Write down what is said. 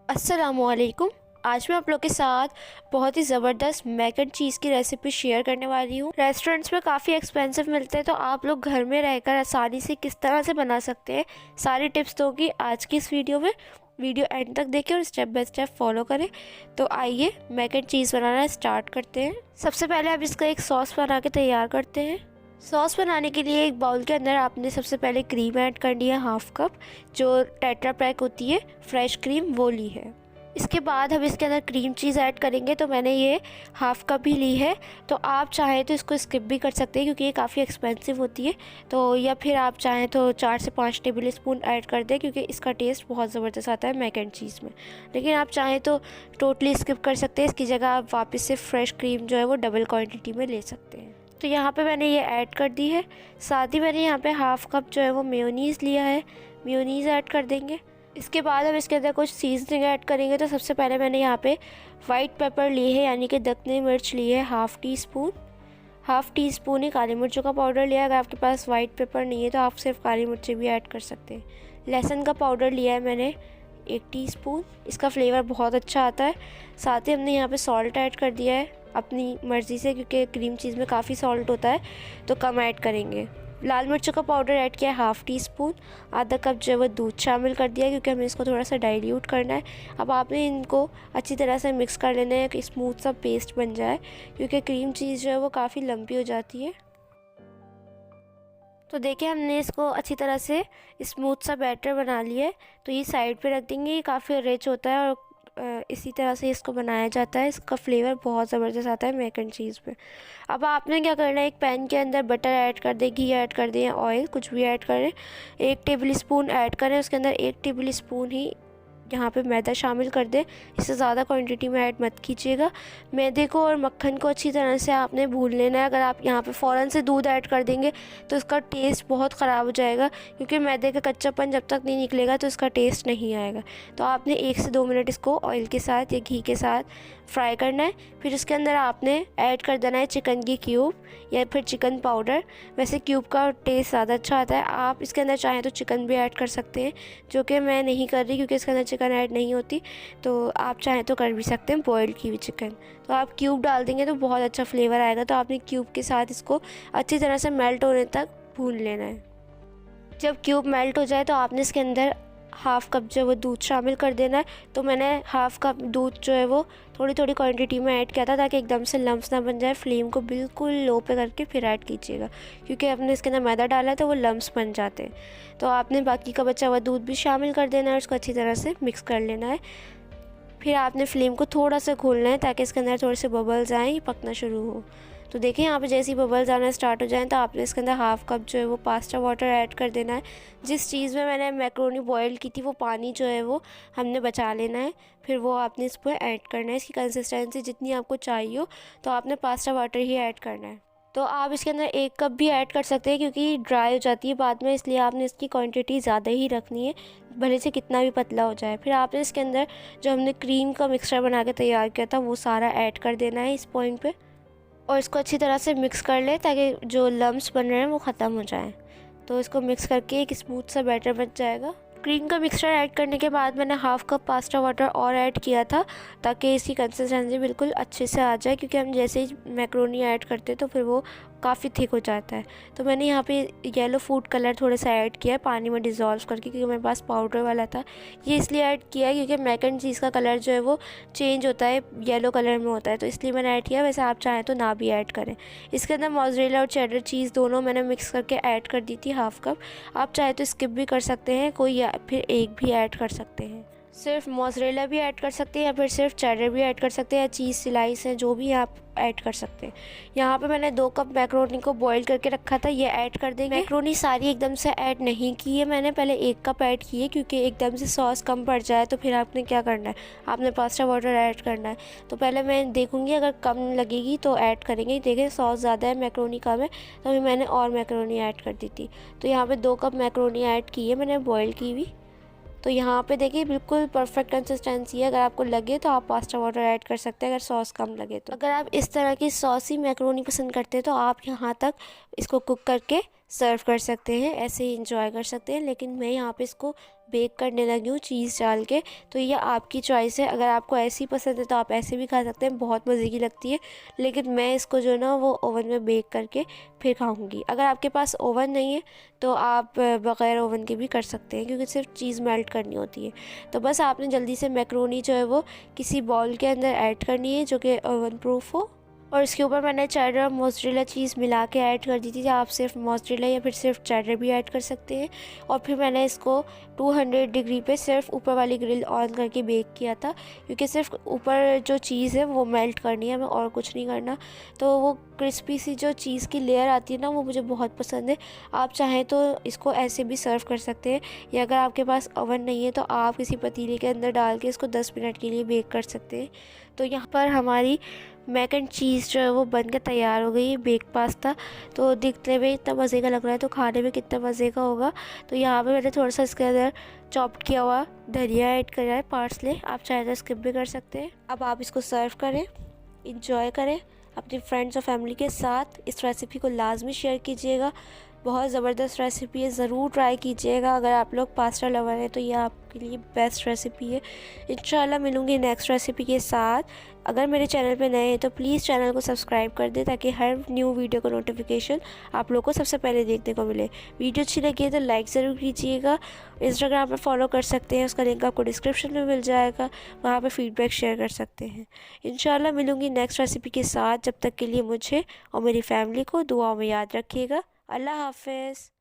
अस्सलामुअलैकुम। आज मैं आप लोग के साथ बहुत ही ज़बरदस्त मैक एंड चीज़ की रेसिपी शेयर करने वाली हूँ। रेस्टोरेंट्स में काफ़ी एक्सपेंसिव मिलते हैं, तो आप लोग घर में रहकर आसानी से किस तरह से बना सकते हैं, सारी टिप्स दूँगी आज की इस वीडियो में। वीडियो एंड तक देखें और स्टेप बाय स्टेप फॉलो करें। तो आइए मैक एंड चीज़ बनाना स्टार्ट करते हैं। सबसे पहले आप इसका एक सॉस बना के तैयार करते हैं। सॉस बनाने के लिए एक बाउल के अंदर आपने सबसे पहले क्रीम ऐड करनी है, हाफ कप, जो टेट्रा पैक होती है फ्रेश क्रीम वो ली है। इसके बाद हम इसके अंदर क्रीम चीज़ ऐड करेंगे, तो मैंने ये हाफ कप ही ली है। तो आप चाहें तो इसको स्किप भी कर सकते हैं क्योंकि ये काफ़ी एक्सपेंसिव होती है, तो या फिर आप चाहें तो 4 से 5 टेबल स्पून ऐड कर दें क्योंकि इसका टेस्ट बहुत ज़बरदस्त आता है मैक एंड चीज़ में। लेकिन आप चाहें तो टोटली स्किप कर सकते हैं, इसकी जगह आप वापस से फ्रेश क्रीम जो है वो डबल क्वान्टिटी में ले सकते हैं। तो यहाँ पे मैंने ये ऐड कर दी है। साथ ही मैंने यहाँ पे हाफ कप जो है वो मेयोनीज़ लिया है, मेयोनीज़ ऐड कर देंगे। इसके बाद हम इसके अंदर कुछ सीजनिंग ऐड करेंगे। तो सबसे पहले मैंने यहाँ पे वाइट पेपर ली है, यानी कि दक्कनी मिर्च ली है हाफ़ टी स्पून ही काली मिर्चों का पाउडर लिया है। अगर आपके पास वाइट पेपर नहीं है तो आप सिर्फ काली मिर्ची भी ऐड कर सकते हैं। लहसुन का पाउडर लिया है मैंने 1 टीस्पून, इसका फ्लेवर बहुत अच्छा आता है। साथ ही हमने यहाँ पे सॉल्ट ऐड कर दिया है अपनी मर्ज़ी से, क्योंकि क्रीम चीज़ में काफ़ी सॉल्ट होता है तो कम ऐड करेंगे। लाल मिर्चों का पाउडर ऐड किया है हाफ़ टी स्पून। आधा कप जो है वो दूध शामिल कर दिया क्योंकि हमें इसको थोड़ा सा डाइल्यूट करना है। अब आपने इनको अच्छी तरह से मिक्स कर लेना है कि स्मूथ सा पेस्ट बन जाए, क्योंकि क्रीम चीज़ जो है वो काफ़ी लंबी हो जाती है। तो देखिए हमने इसको अच्छी तरह से स्मूथ सा बैटर बना लिया है, तो ये साइड पे रख देंगे। ये काफ़ी रिच होता है और इसी तरह से इसको बनाया जाता है। इसका फ्लेवर बहुत ज़बरदस्त आता है मैक एंड चीज़ में। अब आपने क्या करना है, एक पैन के अंदर बटर ऐड कर दें, घी ऐड कर दें या ऑयल, कुछ भी ऐड करें। 1 टेबल स्पून ऐड करें, उसके अंदर 1 टेबल स्पून ही यहाँ पे मैदा शामिल कर दें। इससे ज़्यादा क्वांटिटी में ऐड मत कीजिएगा। मैदे को और मक्खन को अच्छी तरह से आपने भून लेना है। अगर आप यहाँ पे फ़ौरन से दूध ऐड कर देंगे तो इसका टेस्ट बहुत ख़राब हो जाएगा, क्योंकि मैदे का कच्चापन जब तक नहीं निकलेगा तो इसका टेस्ट नहीं आएगा। तो आपने 1 से 2 मिनट इसको ऑयल के साथ या घी के साथ फ्राई करना है। फिर उसके अंदर आपने ऐड कर देना है चिकन की क्यूब या फिर चिकन पाउडर। वैसे क्यूब का टेस्ट ज़्यादा अच्छा आता है। आप इसके अंदर चाहें तो चिकन भी ऐड कर सकते हैं, जो कि मैं नहीं कर रही क्योंकि इसके अंदर चिकन ऐड नहीं होती। तो आप चाहें तो कर भी सकते हैं बॉइल्ड की हुई चिकन। तो आप क्यूब डाल देंगे तो बहुत अच्छा फ्लेवर आएगा। तो आपने क्यूब के साथ इसको अच्छी तरह से मेल्ट होने तक भून लेना है। जब क्यूब मेल्ट हो जाए तो आपने इसके अंदर हाफ़ कप जो है वो दूध शामिल कर देना है। तो मैंने हाफ़ कप दूध जो है वो थोड़ी थोड़ी क्वांटिटी में ऐड किया था, ताकि एकदम से लम्स ना बन जाए। फ्लेम को बिल्कुल लो पे करके फिर ऐड कीजिएगा, क्योंकि आपने इसके अंदर मैदा डाला है तो वो लम्स बन जाते हैं। तो आपने बाकी का बचा हुआ दूध भी शामिल कर देना है और उसको अच्छी तरह से मिक्स कर लेना है। फिर आपने फ्लेम को थोड़ा सा खोलना है ताकि इसके अंदर थोड़े से बबल्स आएँ, पकना शुरू हो। तो देखिए यहाँ पे जैसे ही बबल्स आना स्टार्ट हो जाएं तो आपने इसके अंदर हाफ़ कप जो है वो पास्ता वाटर ऐड कर देना है। जिस चीज़ में मैंने मैक्रोनी बॉयल की थी वो पानी जो है वो हमने बचा लेना है। फिर वो आपने इस पर ऐड करना है। इसकी कंसिस्टेंसी जितनी आपको चाहिए हो तो आपने पास्ता वाटर ही ऐड करना है। तो आप इसके अंदर 1 कप भी ऐड कर सकते हैं क्योंकि ड्राई हो जाती है बाद में, इसलिए आपने इसकी क्वांटिटी ज़्यादा ही रखनी है, भले से कितना भी पतला हो जाए। फिर आपने इसके अंदर जो हमने क्रीम का मिक्सचर बना के तैयार किया था वो सारा ऐड कर देना है इस पॉइंट पे, और इसको अच्छी तरह से मिक्स कर ले ताकि जो लम्स बन रहे हैं वो ख़त्म हो जाएं। तो इसको मिक्स करके एक स्मूथ सा बैटर बन जाएगा। क्रीम का मिक्सचर ऐड करने के बाद मैंने हाफ़ कप पास्ता वाटर और ऐड किया था, ताकि इसकी कंसिस्टेंसी बिल्कुल अच्छे से आ जाए, क्योंकि हम जैसे ही मैक्रोनी ऐड करते हैं तो फिर वो काफ़ी थिक हो जाता है। तो मैंने यहाँ पे येलो फूड कलर थोड़ा सा ऐड किया है पानी में डिज़ोल्व करके, क्योंकि मेरे पास पाउडर वाला था। ये इसलिए ऐड किया है क्योंकि मैक एंड चीज़ का कलर जो है वो चेंज होता है, येलो कलर में होता है, तो इसलिए मैंने ऐड किया। वैसे आप चाहें तो ना भी ऐड करें। इसके अंदर मोज़रेला और चेडर चीज़ दोनों मैंने मिक्स करके ऐड कर दी थी हाफ़ कप। आप चाहे तो स्किप भी कर सकते हैं कोई, या फिर एक भी ऐड कर सकते हैं। सिर्फ मोज़रेला भी ऐड कर सकते हैं या फिर सिर्फ चेडर भी ऐड कर सकते हैं, या चीज़ स्लाइस है जो भी आप ऐड कर सकते हैं। यहाँ पे मैंने 2 कप मैक्रोनी को बॉईल करके रखा था, ये ऐड कर देंगे। मैक्रोनी सारी एकदम से ऐड नहीं की है मैंने, पहले 1 कप ऐड की है, क्योंकि एकदम से सॉस कम पड़ जाए तो फिर आपने क्या करना है, आपने पास्ता वाटर ऐड करना है। तो पहले मैं देखूँगी, अगर कम लगेगी तो ऐड करेंगे। देखें सॉस ज़्यादा है, मैक्रोनी कम है, तो अभी मैंने और मैक्रोनी ऐड कर दी थी। तो यहाँ पर 2 कप मैक्रोनी ऐड की है मैंने बॉयल की हुई। तो यहाँ पे देखिए बिल्कुल परफेक्ट कंसिस्टेंसी है। अगर आपको लगे तो आप पास्ता वाटर ऐड कर सकते हैं, अगर सॉस कम लगे तो। अगर आप इस तरह की सॉसी मैक्रोनी पसंद करते हैं तो आप यहाँ तक इसको कुक करके सर्व कर सकते हैं, ऐसे ही इंजॉय कर सकते हैं। लेकिन मैं यहाँ पे इसको बेक करने लगी हूँ चीज़ डाल के। तो ये आपकी चॉइस है, अगर आपको ऐसी पसंद है तो आप ऐसे भी खा सकते हैं, बहुत मज़े की लगती है। लेकिन मैं इसको जो ना वो ओवन में बेक करके फिर खाऊंगी। अगर आपके पास ओवन नहीं है तो आप बग़ैर ओवन के भी कर सकते हैं, क्योंकि सिर्फ चीज़ मेल्ट करनी होती है। तो बस आपने जल्दी से मैक्रोनी जो है वो किसी बाउल के अंदर ऐड करनी है जो कि ओवन प्रूफ हो, और इसके ऊपर मैंने चेडर और मोज़रेला चीज़ मिला के ऐड कर दी थी। आप सिर्फ मोज़रेला या फिर सिर्फ चेडर भी ऐड कर सकते हैं। और फिर मैंने इसको 200 डिग्री पे सिर्फ ऊपर वाली ग्रिल ऑन करके बेक किया था, क्योंकि सिर्फ ऊपर जो चीज़ है वो मेल्ट करनी है, हमें और कुछ नहीं करना। तो वो क्रिस्पी सी जो चीज़ की लेयर आती है ना, वो मुझे बहुत पसंद है। आप चाहें तो इसको ऐसे भी सर्व कर सकते हैं, या अगर आपके पास ओवन नहीं है तो आप किसी पतीले के अंदर डाल के इसको 10 मिनट के लिए बेक कर सकते हैं। तो यहाँ पर हमारी मैक एंड चीज़ जो है वो बनकर तैयार हो गई है, बेक पास्ता। तो दिखने में इतना मज़े का लग रहा है, तो खाने में कितना मज़े का होगा। तो यहाँ पे मैंने थोड़ा सा इसके अंदर चॉप्ड किया हुआ धनिया ऐड करा है, पार्सले, आप चाहे तो स्किप भी कर सकते हैं। अब आप इसको सर्व करें, इंजॉय करें अपने फ्रेंड्स और फैमिली के साथ। इस रेसिपी को लाजमी शेयर कीजिएगा, बहुत ज़बरदस्त रेसिपी है, ज़रूर ट्राई कीजिएगा। अगर आप लोग पास्ता लवर हैं तो ये आपके लिए बेस्ट रेसिपी है। इंशाल्लाह मिलूँगी नेक्स्ट रेसिपी के साथ। अगर मेरे चैनल पे नए हैं तो प्लीज़ चैनल को सब्सक्राइब कर दें, ताकि हर न्यू वीडियो का नोटिफिकेशन आप लोग को सबसे पहले देखने को मिले। वीडियो अच्छी लगी है तो लाइक ज़रूर कीजिएगा। इंस्टाग्राम पर फॉलो कर सकते हैं, उसका लिंक आपको डिस्क्रिप्शन में मिल जाएगा, वहाँ पर फीडबैक शेयर कर सकते हैं। इंशाल्लाह मिलूँगी नेक्स्ट रेसिपी के साथ। जब तक के लिए मुझे और मेरी फैमिली को दुआओं में याद रखिएगा। अल्लाह हाफ़िज़।